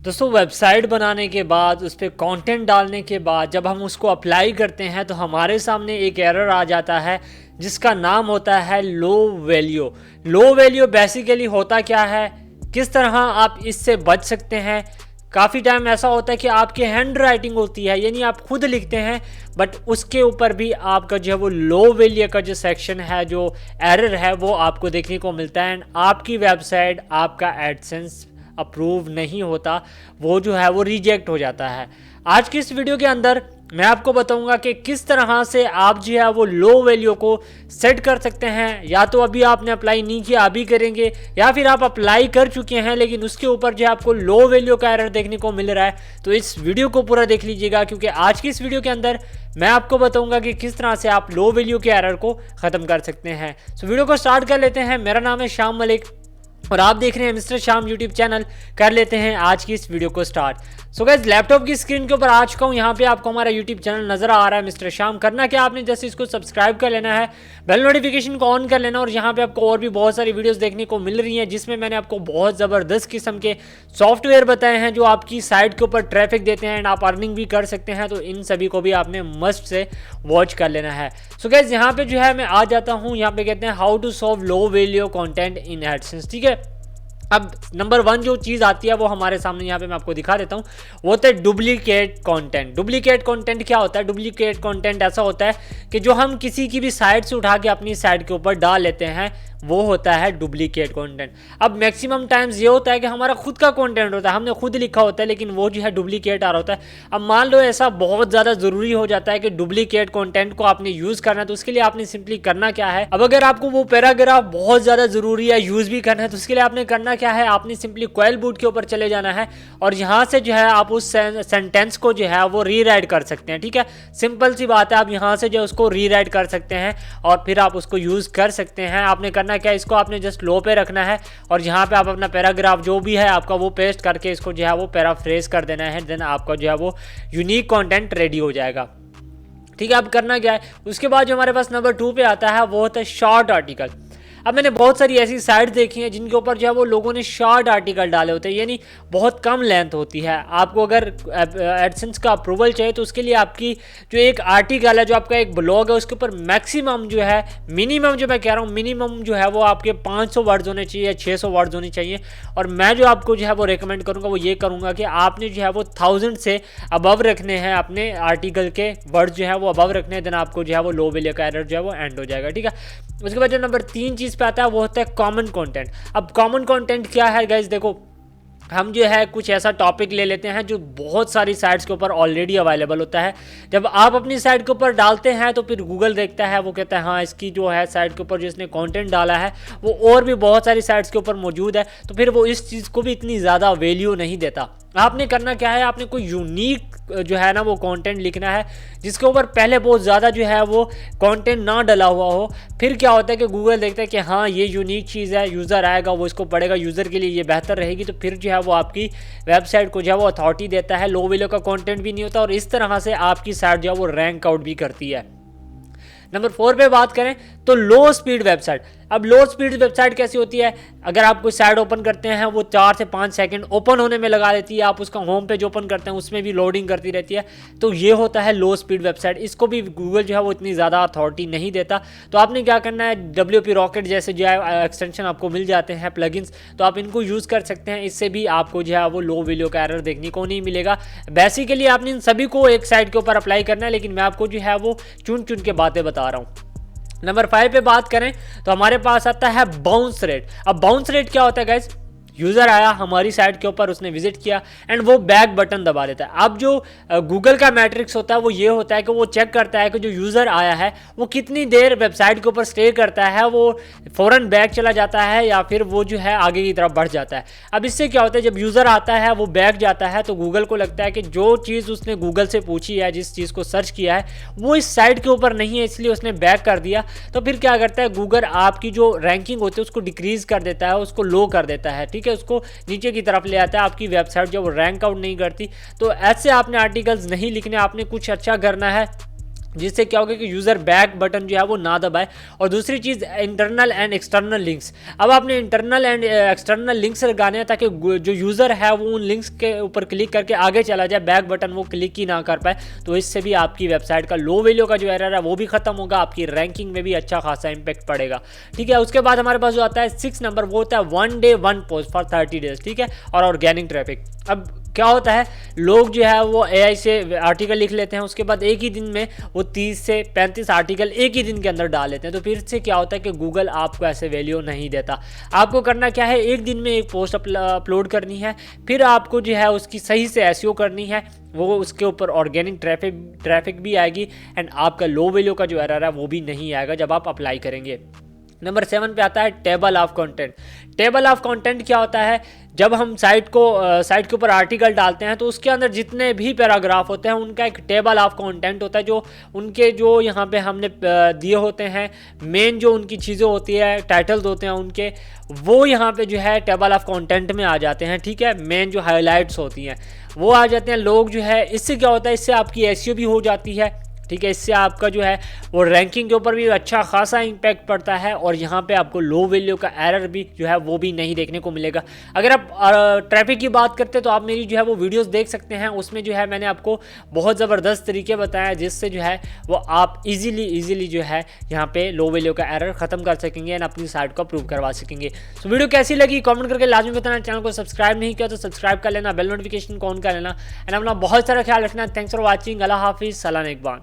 दोस्तों वेबसाइट बनाने के बाद उस पर कंटेंट डालने के बाद जब हम उसको अप्लाई करते हैं तो हमारे सामने एक एरर आ जाता है जिसका नाम होता है low value. Low value basically होता क्या है, किस तरह आप इससे बच सकते हैं। काफ़ी टाइम ऐसा होता है कि आपकी हैंड राइटिंग होती है, यानी आप खुद लिखते हैं, बट उसके ऊपर भी आपका जो है वो लो वैल्यू का जो सेक्शन है, जो एरर है, वो आपको देखने को मिलता है एंड आपकी वेबसाइट, आपका एडसेंस अप्रूव नहीं होता, वो जो है वो रिजेक्ट हो जाता है। आज की इस वीडियो के अंदर मैं आपको बताऊंगा कि किस तरह से आप जो है वो लो वैल्यू को सेट कर सकते हैं। या तो अभी आपने अप्लाई नहीं किया, अभी करेंगे, या फिर आप अप्लाई कर चुके हैं लेकिन उसके ऊपर जो है आपको लो वैल्यू का एरर देखने को मिल रहा है। तो इस वीडियो को पूरा देख लीजिएगा, क्योंकि आज की इस वीडियो के अंदर मैं आपको बताऊंगा कि किस तरह से आप लो वैल्यू के एरर को ख़त्म कर सकते हैं। तो वीडियो को स्टार्ट कर लेते हैं। मेरा नाम है शाम मलिक और आप देख रहे हैं मिस्टर शाम यूट्यूब चैनल। कर लेते हैं आज की इस वीडियो को स्टार्ट। सो गाइस, लैपटॉप की स्क्रीन के ऊपर आ चुका हूं। यहाँ पे आपको हमारा यूट्यूब चैनल नजर आ रहा है मिस्टर शाम। करना क्या, आपने जस्ट इसको सब्सक्राइब कर लेना है, बेल नोटिफिकेशन को ऑन कर लेना, और यहाँ पे आपको और भी बहुत सारी वीडियोस देखने को मिल रही हैं जिसमें मैंने आपको बहुत ज़बरदस्त किस्म के सॉफ्टवेयर बताए हैं जो आपकी साइट के ऊपर ट्रैफिक देते हैं एंड आप अर्निंग भी कर सकते हैं। तो इन सभी को भी आपने मस्ट से वॉच कर लेना है। सो गाइस, यहाँ पे जो है मैं आ जाता हूँ, यहाँ पे कहते हैं how to solve low value content in AdSense. ठीक है, अब नंबर 1 जो चीज़ आती है वो हमारे सामने यहाँ पे मैं आपको दिखा देता हूँ, वो होता है डुप्लीकेट कंटेंट। डुप्लीकेट कंटेंट क्या होता है? डुप्लीकेट कंटेंट ऐसा होता है कि जो हम किसी की भी साइट से उठा के अपनी साइट के ऊपर डाल लेते हैं, वो होता है डुप्लीकेट कंटेंट। अब मैक्सिमम टाइम्स ये होता है कि हमारा खुद का कंटेंट होता है, हमने खुद लिखा होता है, लेकिन वो जो है डुप्लीकेट आ रहा होता है। अब मान लो ऐसा बहुत ज़्यादा ज़रूरी हो जाता है कि डुप्लीकेट कंटेंट को आपने यूज़ करना है, तो उसके लिए आपने सिंपली करना क्या है। अब अगर आपको वो पैराग्राफ बहुत ज़्यादा ज़रूरी है, यूज़ भी करना है, तो उसके लिए आपने करना क्या है, आपने सिंपली क्वेल बूट के ऊपर चले जाना है और यहाँ से जो है आप उस सेंटेंस को जो है वो रीराइट कर सकते हैं। ठीक है, सिंपल सी बात है, आप यहाँ से जो उसको रीराइट कर सकते हैं और फिर आप उसको यूज़ कर सकते हैं। आपने करना क्या, इसको आपने जस्ट लो पे रखना है और यहाँ पे आप अपना पैराग्राफ जो भी है आपका वो पेस्ट करके इसको जो है वो पैराफ्रेज कर देना है। देन आपका जो है वो यूनिक कंटेंट रेडी हो जाएगा। ठीक है, अब करना क्या है, उसके बाद जो हमारे पास नंबर 2 पे आता है वो होता है शॉर्ट आर्टिकल। अब मैंने बहुत सारी ऐसी साइट देखी हैं जिनके ऊपर जो है वो लोगों ने शॉर्ट आर्टिकल डाले होते हैं, यानी बहुत कम लेंथ होती है। आपको अगर एडसेंस का अप्रूवल चाहिए तो उसके लिए आपकी जो एक आर्टिकल है, जो आपका एक ब्लॉग है, उसके ऊपर मैक्सिमम जो है, मिनिमम जो मैं कह रहा हूँ, मिनिमम जो है वो आपके 500 वर्ड्स होने चाहिए या 600 वर्ड्स होने चाहिए। और मैं जो आपको जो है वो रिकमेंड करूँगा वो ये करूँगा कि आपने जो है वो 1000 से अबव रखने हैं, अपने आर्टिकल के वर्ड्स जो है वो अबव रखने हैं। देन आपको जो है वो लो वैल्यू का एरर जो है वो एंड हो जाएगा। ठीक है, उसके बाद जो नंबर 3 चीज़ पे आता है वो होता है कॉमन कंटेंट। अब कॉमन कंटेंट क्या है गाइस, देखो हम जो है कुछ ऐसा टॉपिक ले लेते हैं जो बहुत सारी साइट्स के ऊपर ऑलरेडी अवेलेबल होता है। जब आप अपनी साइट के ऊपर डालते हैं तो फिर गूगल देखता है, वो कहता है हाँ इसकी जो है साइट के ऊपर जिसने कंटेंट डाला है वो और भी बहुत सारी साइट्स के ऊपर मौजूद है, तो फिर वो इस चीज़ को भी इतनी ज़्यादा वैल्यू नहीं देता। आपने करना क्या है, आपने कोई यूनिक जो है ना वो कंटेंट लिखना है जिसके ऊपर पहले बहुत ज़्यादा जो है वो कंटेंट ना डला हुआ हो। फिर क्या होता है कि गूगल देखता है कि हाँ ये यूनिक चीज़ है, यूज़र आएगा वो इसको पढ़ेगा, यूज़र के लिए ये बेहतर रहेगी, तो फिर जो है वो आपकी वेबसाइट को जो है वो अथॉरिटी देता है। लो वैल्यू का कंटेंट भी नहीं होता और इस तरह से आपकी साइट जो है वो रैंक आउट भी करती है। नंबर 4 पे बात करें तो लो स्पीड वेबसाइट। अब लो स्पीड वेबसाइट कैसी होती है, अगर आप कोई साइट ओपन करते हैं वो 4 से 5 सेकंड ओपन होने में लगा देती है, आप उसका होम पेज ओपन करते हैं उसमें भी लोडिंग करती रहती है, तो ये होता है लो स्पीड वेबसाइट। इसको भी गूगल जो है वो इतनी ज़्यादा अथॉरिटी नहीं देता। तो आपने क्या करना है, WP रॉकेट जैसे जो है एक्सटेंशन आपको मिल जाते हैं, प्लगइन्स, तो आप इनको यूज़ कर सकते हैं। इससे भी आपको जो है वो लो वैल्यू का एरर देखने को नहीं मिलेगा। बेसिकली आपने इन सभी को एक साइट के ऊपर अप्लाई करना है, लेकिन मैं आपको जो है वो चुन चुन के बातें बता रहा हूँ। नंबर 5 पे बात करें तो हमारे पास आता है बाउंस रेट। अब बाउंस रेट क्या होता है गाइस, यूज़र आया हमारी साइट के ऊपर, उसने विजिट किया एंड वो बैक बटन दबा देता है। अब जो गूगल का मैट्रिक्स होता है वो ये होता है कि वो चेक करता है कि जो यूज़र आया है वो कितनी देर वेबसाइट के ऊपर स्टे करता है, वो फ़ौरन बैक चला जाता है या फिर वो जो है आगे की तरफ बढ़ जाता है। अब इससे क्या होता है, जब यूज़र आता है वो बैक जाता है तो गूगल को लगता है कि जो चीज़ उसने गूगल से पूछी है, जिस चीज़ को सर्च किया है, वो इस साइट के ऊपर नहीं है, इसलिए उसने बैक कर दिया। तो फिर क्या करता है, गूगल आपकी जो रैंकिंग होती है उसको डिक्रीज़ कर देता है, उसको लो कर देता है। ठीक है, उसको नीचे की तरफ ले आता है, आपकी वेबसाइट जो रैंक आउट नहीं करती। तो ऐसे आपने आर्टिकल्स नहीं लिखने, आपने कुछ अच्छा करना है जिससे क्या होगा कि यूज़र बैक बटन जो है वो ना दबाए। और दूसरी चीज़ इंटरनल एंड एक्सटर्नल लिंक्स। अब आपने इंटरनल एंड एक्सटर्नल लिंक्स लगाने हैं ताकि जो यूज़र है वो उन लिंक्स के ऊपर क्लिक करके आगे चला जाए, बैक बटन वो क्लिक ही ना कर पाए। तो इससे भी आपकी वेबसाइट का लो वैल्यू का जो एरर है वो भी खत्म होगा, आपकी रैंकिंग में भी अच्छा खासा इंपैक्ट पड़ेगा। ठीक है, उसके बाद हमारे पास जो आता है 6 नंबर, वो होता है 1 डे 1 पोस्ट फॉर 30 डेज। ठीक है, और ऑर्गेनिक ट्रैफिक। अब क्या होता है, लोग जो है वो एआई से आर्टिकल लिख लेते हैं, उसके बाद एक ही दिन में वो 30 से 35 आर्टिकल एक ही दिन के अंदर डाल लेते हैं। तो फिर से क्या होता है कि गूगल आपको ऐसे वैल्यू नहीं देता। आपको करना क्या है, एक दिन में एक पोस्ट अपलोड करनी है, फिर आपको जो है उसकी सही से एसईओ करनी है, वो उसके ऊपर ऑर्गेनिक ट्रैफिक भी आएगी एंड आपका लो वैल्यू का जो एरर है वो भी नहीं आएगा जब आप अप्लाई करेंगे। नंबर 7 पे आता है table of content. Table of content क्या होता है, जब हम साइट के ऊपर आर्टिकल डालते हैं तो उसके अंदर जितने भी पैराग्राफ होते हैं उनका एक टेबल ऑफ कंटेंट होता है, जो उनके जो यहाँ पे हमने दिए होते हैं, मेन जो उनकी चीज़ें होती है, टाइटल्स होते हैं उनके, वो यहाँ पे जो है टेबल ऑफ कंटेंट में आ जाते हैं। ठीक है, मेन जो हाईलाइट्स होती हैं वो आ जाते हैं। लोग जो है, इससे क्या होता है, इससे आपकी एसईओ भी हो जाती है। ठीक है, इससे आपका जो है वो रैंकिंग के ऊपर भी अच्छा खासा इंपैक्ट पड़ता है और यहाँ पे आपको लो वैल्यू का एरर भी जो है वो भी नहीं देखने को मिलेगा। अगर आप ट्रैफिक की बात करते हैं तो आप मेरी जो है वो वीडियोस देख सकते हैं, उसमें जो है मैंने आपको बहुत ज़बरदस्त तरीके बताया जिससे जो है वो आप इजीली जो है यहाँ पे लो वैल्यू का एरर खत्म कर सकेंगे एंड अपनी साइट को अप्रूव करवा सकेंगे। तो वीडियो कैसी लगी कमेंट करके लाजमी बताना। चैनल को सब्सक्राइब नहीं किया तो सब्सक्राइब कर लेना, बेल नोटिफिकेशन को ऑन कर लेना एंड अपना बहुत सारा ख्याल रखना। Thanks for watching. अल्लाह हाफिज़। सलाम एक बार।